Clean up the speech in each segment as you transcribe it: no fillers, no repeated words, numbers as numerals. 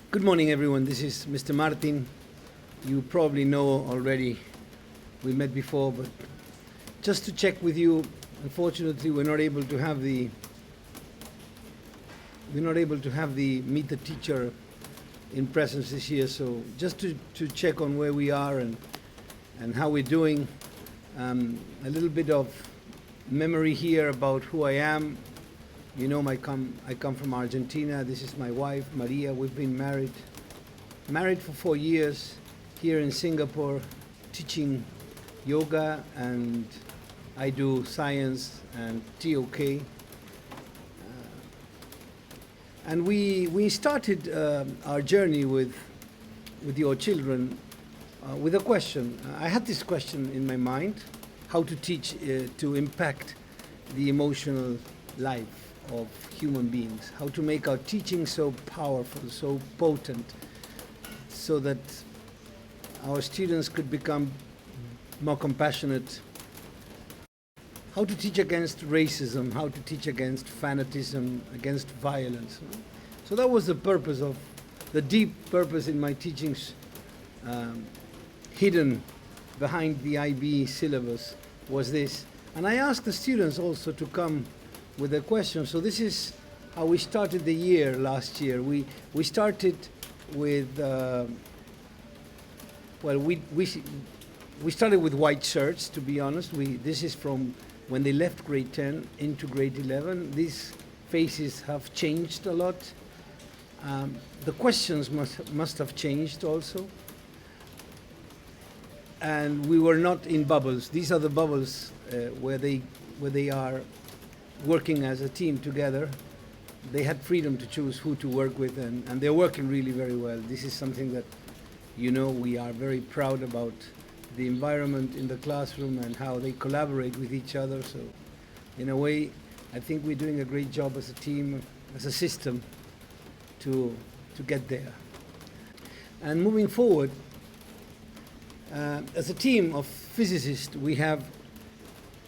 Good morning, everyone. This is Mr. Martin. You probably know already. We met before, but just to check with you, unfortunately, we're not able to have the meet the teacher in presence this year. So just to check on where we are and how we're doing. A little bit of memory here about who I am. You know, I come from Argentina. This is my wife, Maria. We've been married for 4 years here in Singapore, teaching yoga, and I do science and TOK. And we started our journey with your children with a question. I had this question in my mind: how to teach to impact the emotional life of human beings, how to make our teaching so powerful, so potent, so that our students could become more compassionate, how to teach against racism, how to teach against fanatism, against violence. So that was the purpose of, the deep purpose in my teachings, hidden behind the IB syllabus was this. And I asked the students also to come with a question. So this is how we started the year last year. We started with we started with white shirts, to be honest. This is from when they left grade 10 into grade 11. These faces have changed a lot. The questions must have changed also. And we were not in bubbles. These are the bubbles where they are working as a team together. They had freedom to choose who to work with, and they're working really very well. This is something that, you know, we are very proud about, the environment in the classroom and how they collaborate with each other. So in a way, I think we're doing a great job as a team, as a system, to get there. And moving forward, as a team of physicists, we have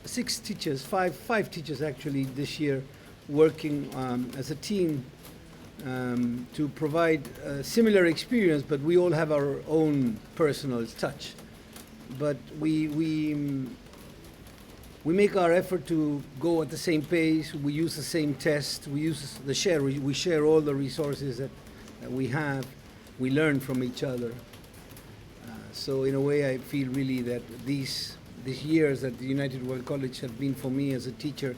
6 teachers, five teachers actually this year, working as a team to provide a similar experience, but we all have our own personal touch. But we make our effort to go at the same pace. We use the same test. We share all the resources that we have. We learn from each other. So in a way, I feel really that these years at the United World College have been, for me as a teacher,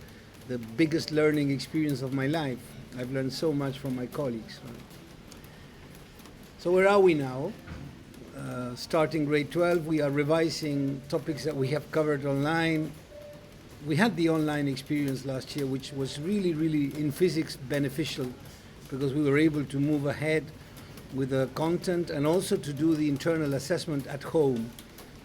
the biggest learning experience of my life. I've learned so much from my colleagues. So where are we now? Starting grade 12, we are revising topics that we have covered online. We had the online experience last year, which was really, really in physics beneficial, because we were able to move ahead with the content and also to do the internal assessment at home.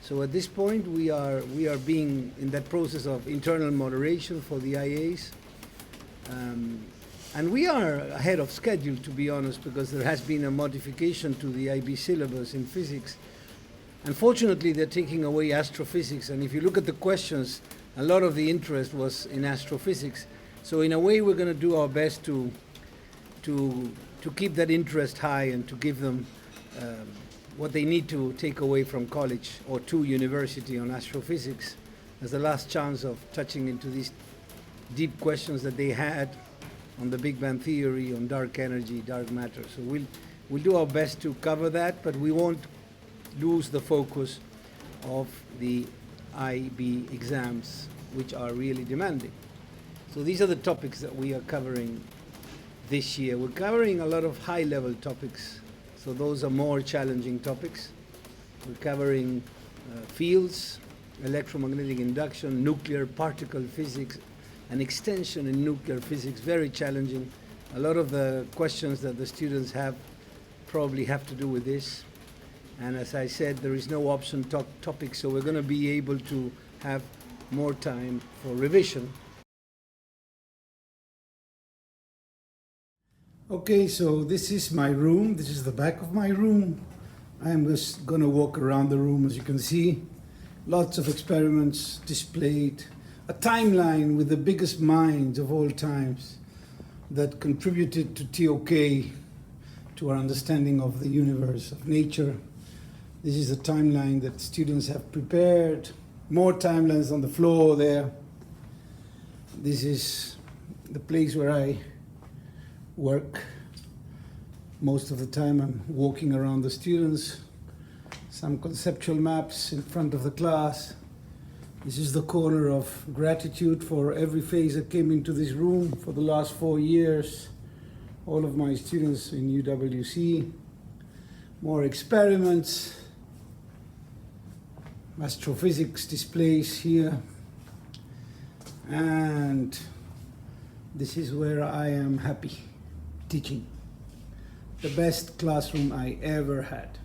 So at this point, we are being in that process of internal moderation for the IAs. And we are ahead of schedule, to be honest, because there has been a modification to the IB syllabus in physics. Unfortunately, they're taking away astrophysics, and if you look at the questions, a lot of the interest was in astrophysics. So in a way, we're going to do our best to keep that interest high and to give them what they need to take away from college or to university on astrophysics as the last chance of touching into these deep questions that they had on the Big Bang theory, on dark energy, dark matter. So we'll do our best to cover that, but we won't lose the focus of the IB exams, which are really demanding. So these are the topics that we are covering this year. We're covering a lot of high-level topics, so those are more challenging topics. We're covering fields, electromagnetic induction, nuclear particle physics, an extension in nuclear physics, very challenging. A lot of the questions that the students have probably have to do with this. And as I said, there is no option topic, so we're going to be able to have more time for revision. Okay, so this is my room. This is the back of my room. I'm just going to walk around the room. As you can see, lots of experiments displayed, a timeline with the biggest minds of all times that contributed to TOK to our understanding of the universe, of nature. This is a timeline that students have prepared. More timelines on the floor there. This is the place where I work. Most of the time I'm walking around the students. Some conceptual maps in front of the class. This is the corner of gratitude for every face that came into this room for the last 4 years. All of my students in UWC. More experiments. Astrophysics displays here. And this is where I am happy teaching. The best classroom I ever had.